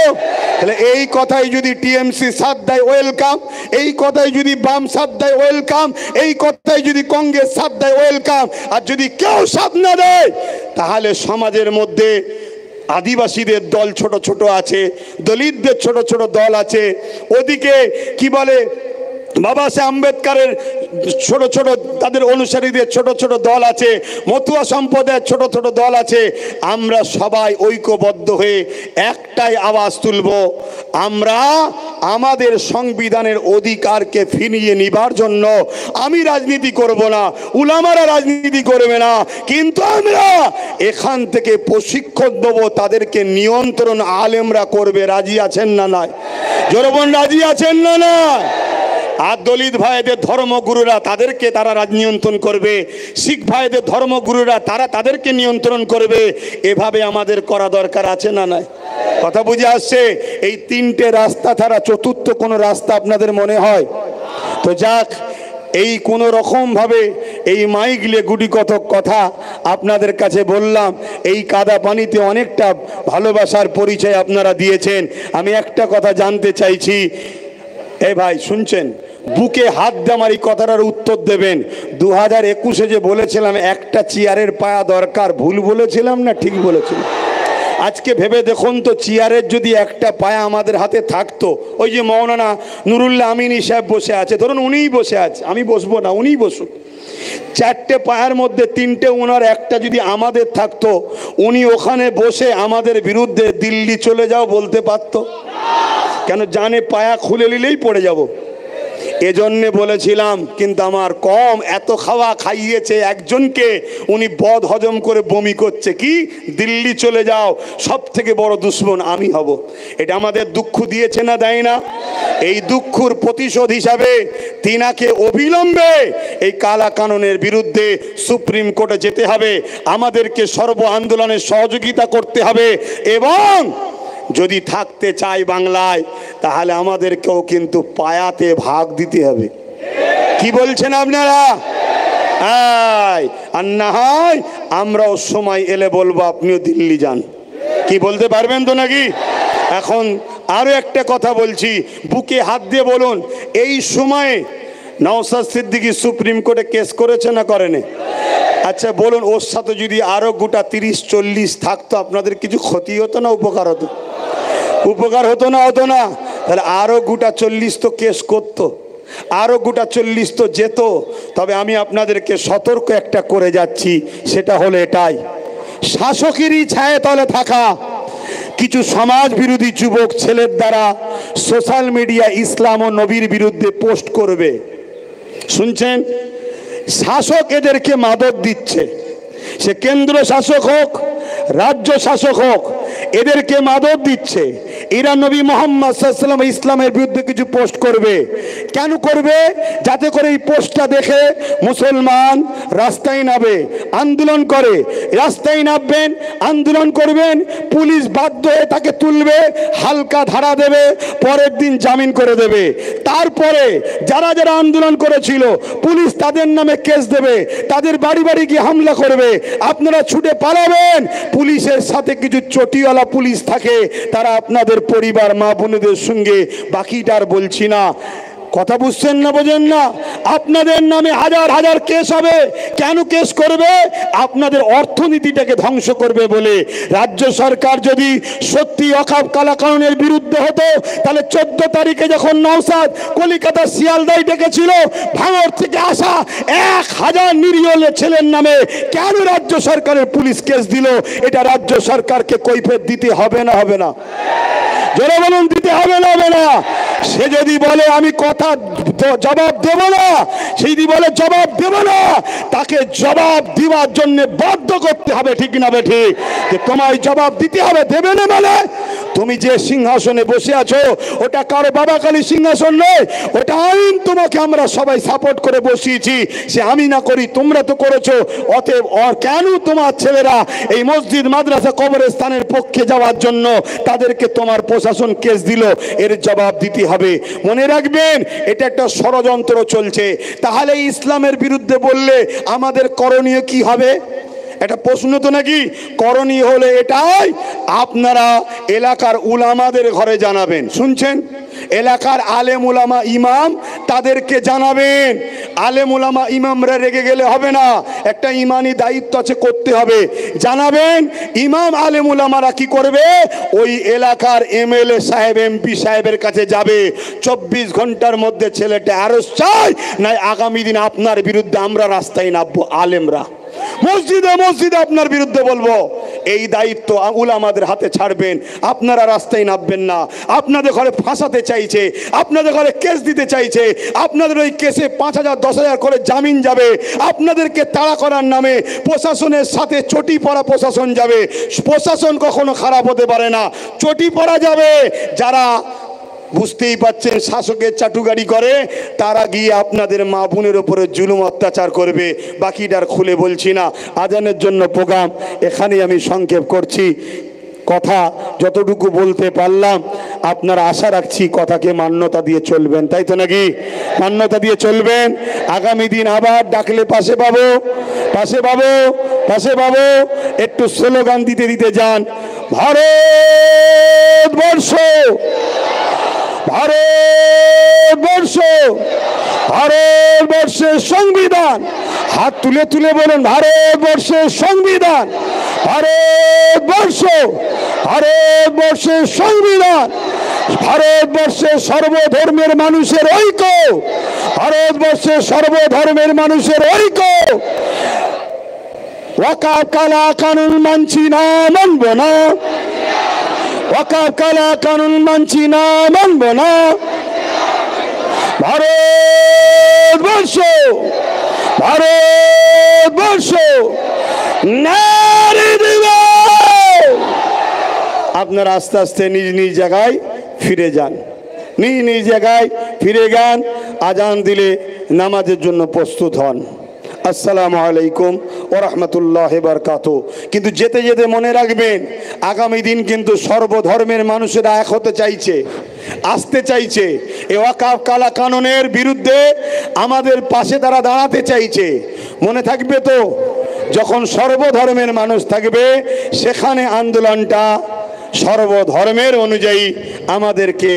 তাহলে এই কথাই যদি টিএমসি সাথ দেয় ওয়েলকাম, এই কথাই যদি বাম সাথ দেয় ওয়েলকাম, এই কথাই যদি কংগ্রেস সাথ দেয় ওয়েলকাম। আর যদি কেউ সাথ না দেয়, তাহলে সমাজের মধ্যে আদিবাসীদের দল ছোট ছোট আছে, দলিতদের ছোট ছোট দল আছে, ওদিকে কি বলে বাবা সাহেব আম্বেদকরের ছোট ছোট তাদের অনুসারীদের ছোট ছোট দল আছে, মতুয়া সম্প্রদায়ের ছোট ছোট দল আছে। আমরা সবাই ঐক্যবদ্ধ হয়ে একটাই আওয়াজ তুলব, আমরা আমাদের সংবিধানের অধিকারকে ফিরিয়ে নিবার জন্য আমি রাজনীতি করব না, উলামারা রাজনীতি করবে না, কিন্তু আমরা এখান থেকে প্রশিক্ষণ দেব, তাদেরকে নিয়ন্ত্রণ আলেমরা করবে। রাজি আছেন না নাই? জনগণ রাজি আছেন না না? আর দলিত ভাইদের ধর্মগুরুরা তাদেরকে তারা নিয়ন্ত্রণ করবে, শিখ ভাইদের ধর্মগুরুরা তারা তাদেরকে নিয়ন্ত্রণ করবে। এভাবে আমাদের করা দরকার আছে না নাই? কথা বুঝে আসছে? এই 3টে রাস্তা ছাড়া চতুর্থ কোনো রাস্তা আপনাদের মনে হয়? তো যাক, এই কোনো রকম ভাবে এই মাইক নিয়ে গুটি কত কথা আপনাদের কাছে বললাম। এই কাদা পানিতে অনেকটা ভালোবাসার পরিচয় আপনারা দিয়েছেন। আমি একটা কথা জানতে চাইছি, এ ভাই শুনছেন, বুকে হাত দিয়ে আমার এই কথাটার উত্তর দেবেন। 2021-এ যে বলেছিলাম একটা চেয়ারের পায়া দরকার, ভুল বলেছিলাম না ঠিক বলেছিলাম? আজকে ভেবে দেখুন তো, চেয়ারের যদি একটা পায়া আমাদের হাতে থাকতো, ওই যে মৌলানা নুরুল্লাহ আমিনী সাহেব বসে আছে, ধরুন উনিই বসে আছে, আমি বসবো না, উনিই বসুন, চারটে পায়ের মধ্যে তিনটে ওনার, একটা যদি আমাদের থাকতো, উনি ওখানে বসে আমাদের বিরুদ্ধে দিল্লি চলে যাও বলতে পারতো? কেন জানে পায়া খুলে নিলেই পড়ে যাব। এজন্যে বলেছিলাম, কিন্তু আমার কম, এত খাওয়া খাইয়েছে একজনকে, উনি বদ হজম করে বমি করছে, কি দিল্লি চলে যাও, সব থেকে বড় দুশ্মন আমি হব। এটা আমাদের দুঃখ দিয়েছে না, দেয় না? এই দুঃখর প্রতিশোধ হিসাবে তিনাকে অবিলম্বে এই কালা কানুনের বিরুদ্ধে সুপ্রিম কোর্টে যেতে হবে, আমাদেরকে সর্ব আন্দোলনে সহযোগিতা করতে হবে, এবং যদি থাকতে চাই বাংলায় তাহলে আমাদেরকেও কিন্তু পায়াতে ভাগ দিতে হবে। কি বলছেন আপনারা? আর না হয় আমরাও সময় এলে বলবো আপনিও দিল্লি যান। কি বলতে পারবেন তো নাকি? এখন আরো একটা কথা বলছি, বুকে হাত দিয়ে বলুন, এই সময়ে নওশাদ সিদ্দিকী সুপ্রিম কোর্টে কেস করেছে না করেনি? আচ্ছা বলুন, ওর সাথে যদি আরো গোটা 30-40 থাকতো, আপনাদের কিছু ক্ষতি হতো না উপকার হতো? উপকার হতো না, হতো না? তাহলে আরো গোটা 40 তো কেস করতো, আরো গোটা 40 তো যেত। তবে আমি আপনাদেরকে সতর্ক একটা করে যাচ্ছি, সেটা হলো এটাই, শাসকেরই ছায়া তলে থাকা কিছু সমাজ বিরোধী যুবক ছেলের দ্বারা সোশ্যাল মিডিয়া ইসলাম ও নবীর বিরুদ্ধে পোস্ট করবে। শুনছেন? শাসক এদেরকে মাদক দিচ্ছে, সে কেন্দ্র শাসক হোক, রাজ্য শাসক হোক, এদেরকে মাদক দিচ্ছে। এরা নবী মুহাম্মদ সাল্লাল্লাহু আলাইহি ওয়াসাল্লাম ইসলামের বিরুদ্ধে কিছু পোস্ট করবে। কেন করবে? যাতে করে এই পোস্টটা দেখে মুসলমান রাস্তায় নামে, আন্দোলন করে। রাস্তায় নামবেন, আন্দোলন করবেন, পুলিশ বাধ্য হয়ে তাকে তুলবে, হালকা ধারা দেবে, পরের দিন জামিন করে দেবে। তারপরে যারা যারা আন্দোলন করেছিল পুলিশ তাদের নামে কেস দেবে, তাদের বাড়ি বাড়ি গিয়ে হামলা করবে। আপনারা ছুটে পালাবেন। পুলিশের সাথে কিছু চটিওয়ালা পুলিশ থাকে, তারা আপনাদের পরিবার মা বোনদের সঙ্গে, বাকিটা আর বলছি না। কথা বুঝছেন না, বোঝেন না? আপনাদের নামে হাজার হাজার কেস হবে। কেন কেস করবে? আপনাদের অর্থনীতিটাকে ধ্বংস করবে বলে। রাজ্য সরকার যদি সত্যি অখাপ কালা কানুনের বিরুদ্ধে হতো, তাহলে 14 তারিখে যখন নওশাদ কলিকাতা শিয়ালদায় ডেকেছিল, ভাঙড় থেকে আসা 1000 নিরীহ ছেলের নামে কেন রাজ্য সরকারের পুলিশ কেস দিল? এটা রাজ্য সরকারকে কৈফিয়ত দিতে হবে না, হবে না? জোরে বলুন, দিতে হবে না, হবে না? সে যদি বলে আমি কথা জবাব দেব না, সে যদি বলে জবাব দেব না, তাকে জবাব দেওয়ার জন্য বাধ্য করতে হবে। ঠিক না বেঠিক? যে তোমায় জবাব দিতে হবে, দেবে না মানে? তুমি যে সিংহাসনে বসে আছো ওটা কারো বাবাকালী সিংহাসন নয়, ওটা আইন। তোমাকে আমরা সবাই সাপোর্ট করে বসিয়েছি, সে আমি না করি, তোমরা তো করেছো। অতএব কেন তোমার ছেলেরা এই মসজিদ মাদ্রাসা কবরস্থানের পক্ষে যাওয়ার জন্য তাদেরকে তোমার প্রশাসন কেস দিল? এর জবাব দিতে হবে। মনে রাখবেন, এটা একটা ষড়যন্ত্র চলছে। তাহলে ইসলামের বিরুদ্ধে বললে আমাদের করণীয় কি হবে? এটা প্রশ্ন তো নাকি? করণীয় হলে এটাই, আপনারা এলাকার উলামাদের ঘরে জানাবেন। শুনছেন? এলাকার আলেম উলামা ইমাম, তাদেরকে জানাবেন। আলেম উলামা ইমামরা রেগে গেলে হবে না, একটা ইমানি দায়িত্ব আছে, করতে হবে। জানাবেন। ইমাম আলেম উলামারা কি করবে? ওই এলাকার এমএলএ সাহেব, এমপি সাহেবের কাছে যাবে, 24 ঘন্টার মধ্যে ছেলেটা আরজ চাই, নাই আগামী দিন আপনার বিরুদ্ধে আমরা রাস্তায় নামবো। আলেমরা মসজিদে মসজিদে আপনার বিরুদ্ধে বলবো। এই দায়িত্ব উলামাদের হাতে ছাড়বেন। আপনারা রাস্তায় নামবেন না। আপনাদের ঘরে ফাঁসাতে চাইছে, আপনাদের ঘরে কেস দিতে চাইছে, আপনাদের ওই কেসে 5000 10,000 করে জামিন যাবে। আপনাদেরকে তাড়া করার নামে প্রশাসনের সাথে চটি পড়া প্রশাসন যাবে। প্রশাসন কখনো খারাপ হতে পারে না, চটি পড়া যাবে। যারা বুঝতেই পাচ্ছেন শাসকের চাটুকারি করে, তারা গিয়ে আপনাদের মা বোনের উপরে জুলুম অত্যাচার করবে। বাকিটার খুলে বলছি না। আজানের জন্য প্রোগ্রাম এখানেই আমি সংক্ষেপ করছি। কথা যতটুকু বলতে পারলাম আপনারা আশা রাখছি কথাকে মান্যতা দিয়ে চলবেন, তাই তো নাকি? মান্যতা দিয়ে চলবেন। আগামী দিন আবার ডাকলে পাশে পাবো, পাশে পাবো, পাশে পাবো। একটু স্লোগান দিতে দিতে যান। ভারতবর্ষ, ভারতবর্ষ, ভারতবর্ষের সংবিধান। হাত তুলে তুলে বলুন, ভারতবর্ষের সংবিধান, ভারতবর্ষ, ভারতবর্ষের সংবিধান, ভারতবর্ষের সর্বধর্মের মানুষের ঐক্য, ভারতবর্ষের সর্বধর্মের মানুষের ঐক্য। ওয়াকাফ কালা কানুন মানছি না, মানব না। ওয়াকাফ কালা কানুন মানছি না, মানব না। ভারতবর্ষ, ভারতবর্ষ নারী দিবস। আপনারা আস্তে আস্তে নিজ নিজ জায়গায় ফিরে যান, নিজ নিজ জায়গায় ফিরে যান। আজান দিলে নামাজের জন্য প্রস্তুত হন। আসসালামু আলাইকুম ওয়া রাহমাতুল্লাহি ওয়া বারাকাতুহু। কিন্তু যেতে যেতে মনে রাখবেন, আগামী দিন কিন্তু সর্বধর্মের মানুষেরা এক হতে চাইছে, আসতে চাইছে। এই ওয়াকাফ কালা কানুনের বিরুদ্ধে আমাদের পাশে তারা দাঁড়াতে চাইছে। মনে থাকবে তো, যখন সর্বধর্মের মানুষ থাকবে সেখানে আন্দোলনটা সর্বধর্মের অনুযায়ী আমাদেরকে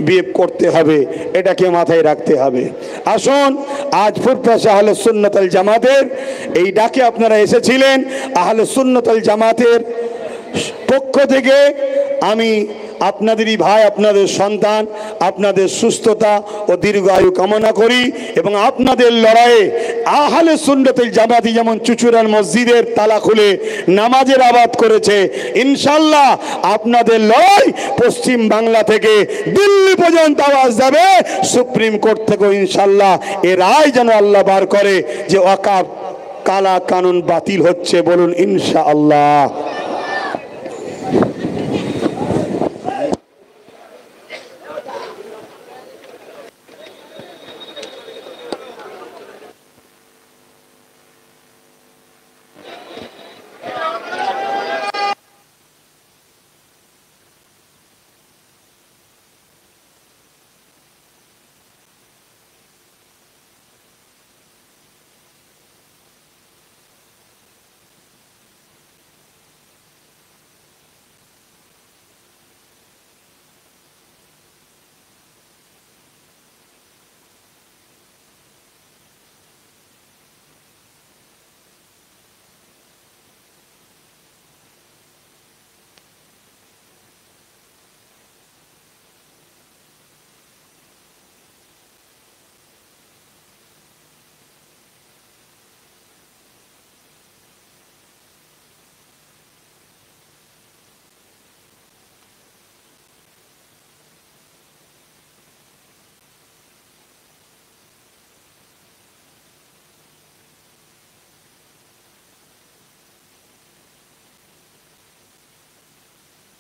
বিহেভ করতে হবে, এটাকে মাথায় রাখতে হবে। আসুন, আজ ফুরফুরা আহলে সুন্নাত ওয়াল জামাতের এই ডাকে আপনারা এসেছিলেন। আহলে সুন্নাত ওয়াল জামাতের পক্ষ থেকে আমি আপনাদেরই ভাই, আপনাদের সন্তান, আপনাদের সুস্থতা ও দীর্ঘায়ু কামনা করি। এবং আপনাদের লড়াইয়ে আহলে সুন্নাত ওয়াল জামাতি যেমন চুচুড়ার মসজিদের তালা খুলে নামাজের আবাদ করেছে, ইনশাল্লাহ আপনাদের লড়াই পশ্চিম বাংলা থেকে দিল্লি পর্যন্ত আওয়াজ যাবে, সুপ্রিম কোর্ট থেকেও ইনশাল্লাহ এর রায় যেন আল্লাহ বার করে যে ওয়াকাফ কালা কানুন বাতিল হচ্ছে। বলুন ইনশাআল্লাহ।